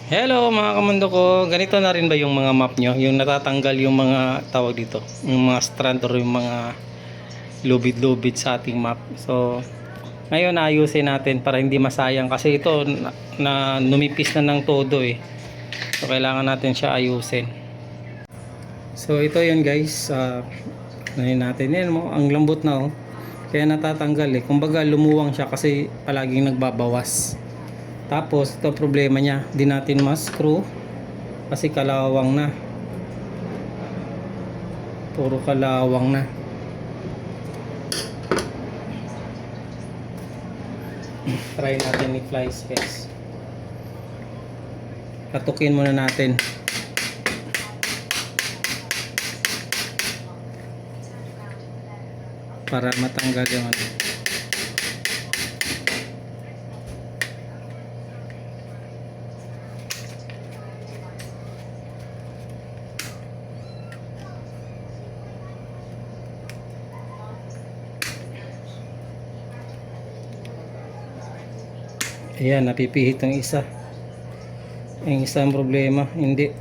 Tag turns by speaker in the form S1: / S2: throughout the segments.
S1: Hello mga kamundo ko, ganito na rin ba yung mga map nyo? Yung natatanggal yung mga tawag dito, yung mga strand or yung mga lubid-lubid sa ating map. So, ngayon ayusin natin para hindi masayang kasi ito na numipis na ng todo eh. So, kailangan natin siya ayusin. So, ito yun guys. Natin yan mo, ang lambot na oh. Kaya natatanggal eh. Kumbaga lumuwang siya kasi palaging nagbabawas. Tapos, ito problema niya. Di natin ma-screw kasi kalawang na. Puro kalawang na. Try natin ni fly space. Katukin muna natin. Para matanggal yung ano. Ayan, napipihit ang isa. Ang isang problema, hindi.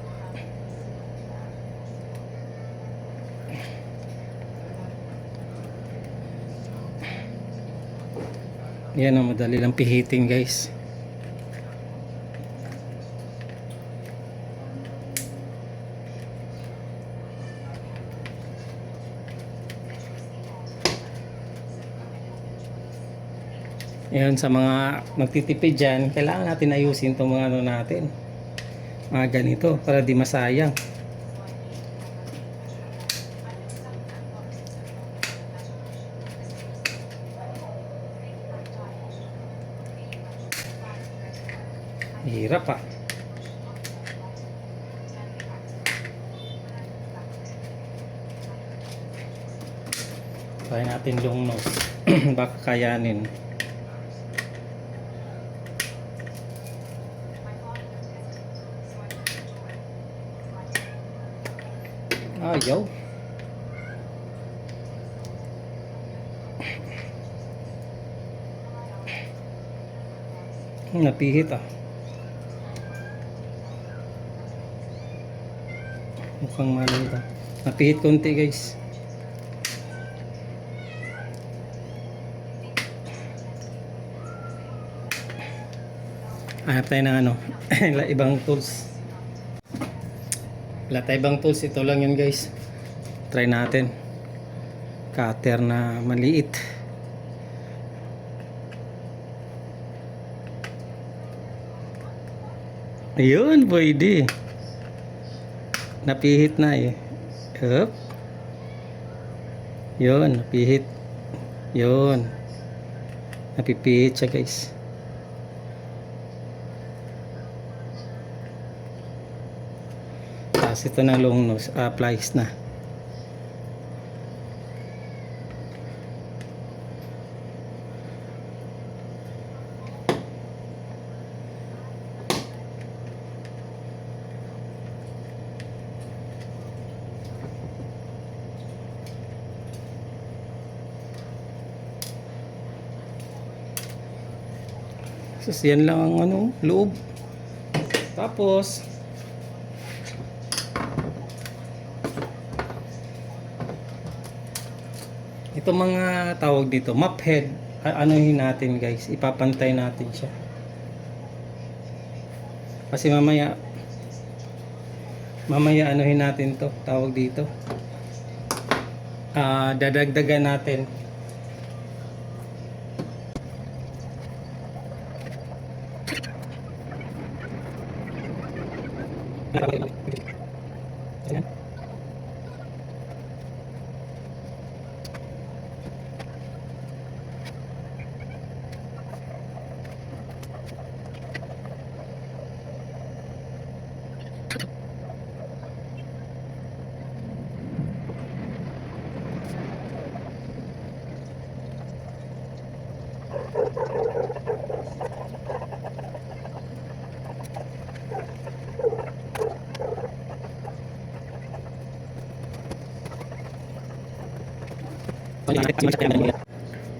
S1: Ayan, madali lang pihitin guys. Ayan, sa mga magtitipid dyan, kailangan natin ayusin itong mga ano natin. Mga ganito, para di masayang. Hirap ah. Try natin long nose. Baka kayanin. Ayaw. Napihit ah. Mukhang maliit ah. Napihit konti guys. Hanap tayo ng ano. Ibang tools. Wala tayo ibang tools. Ito lang yun guys. Try natin. Cutter na maliit. Ayun, pwede. Napihit na eh. Up. Yun, napihit. Yun. Napipihit siya guys. Tapos ito na long nose. Plies na. So, yan lang ang ano, loob. Tapos, ito mga tawag dito, map head. Anuhin natin guys, ipapantay natin siya. Kasi mamaya anuhin natin to, tawag dito. Dadagdagan natin. Ayan.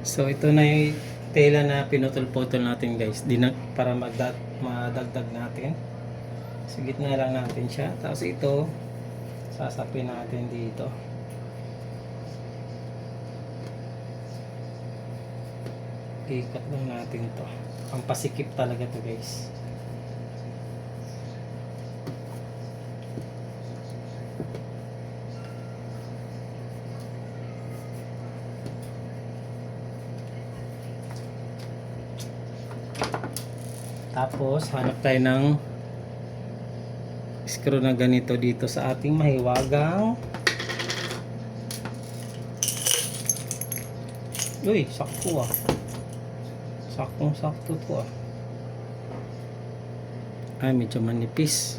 S1: So ito na yung tela na pinutol-putol natin guys. Para madagdag natin. Sa gitna lang natin siya. Tapos ito, sasapin natin dito. Ikat lang natin to. Pampasikip talaga to guys. Tapos hanap tayo ng screw na ganito dito sa ating mahiwagang. Uy, sakto ah. Saktong sakto to ah. Ay, medyo manipis.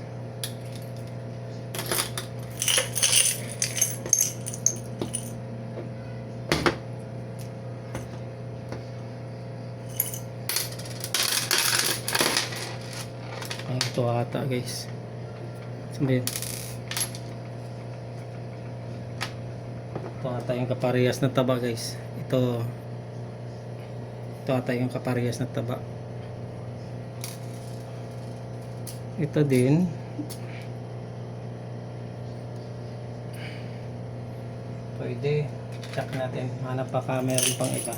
S1: Ito ata guys. Saan ba yun? Ito ata yung kaparehas na taba guys. Ito ata yung kaparehas na taba. Ito din. Pwede. Check natin. Hanap pa ka meron pang iba.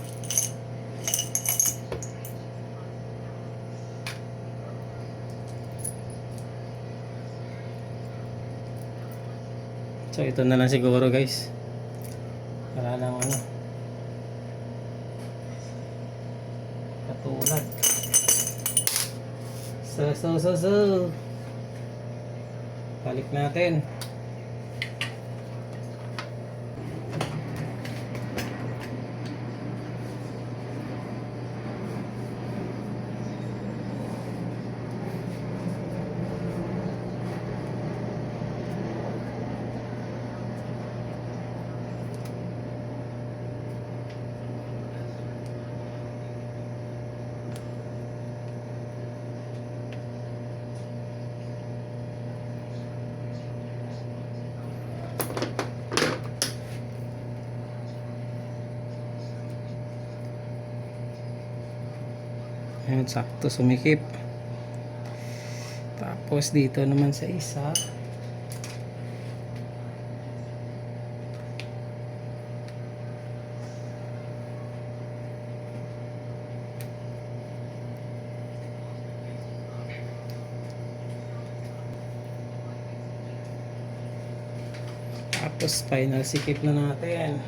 S1: So ito na lang siguro guys. Wala nang ano. Katulad. So. Balik natin. Ayan, sakto sumikip. Tapos dito naman sa isa. Tapos final sikip na natin.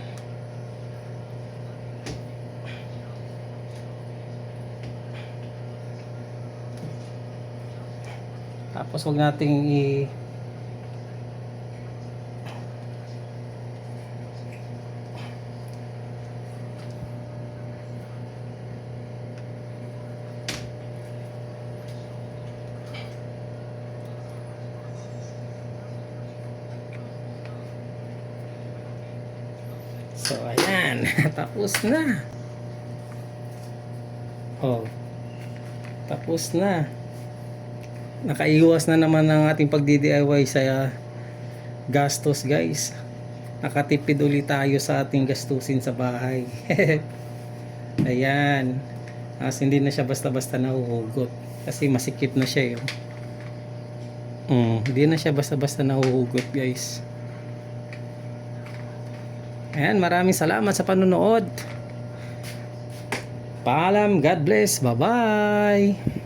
S1: Tapos huwag nating So ayan, tapos na. Oh. Tapos na. Nakaiwas na naman ang ating pagdi-DIY sa gastos guys. Nakatipid ulit tayo sa ating gastusin sa bahay. Ayan. As hindi na siya basta-basta nahuhugot. Kasi masikip na siya yun. Hindi na siya basta-basta nahuhugot guys. Ayan, maraming salamat sa panonood. Paalam, God bless, bye bye.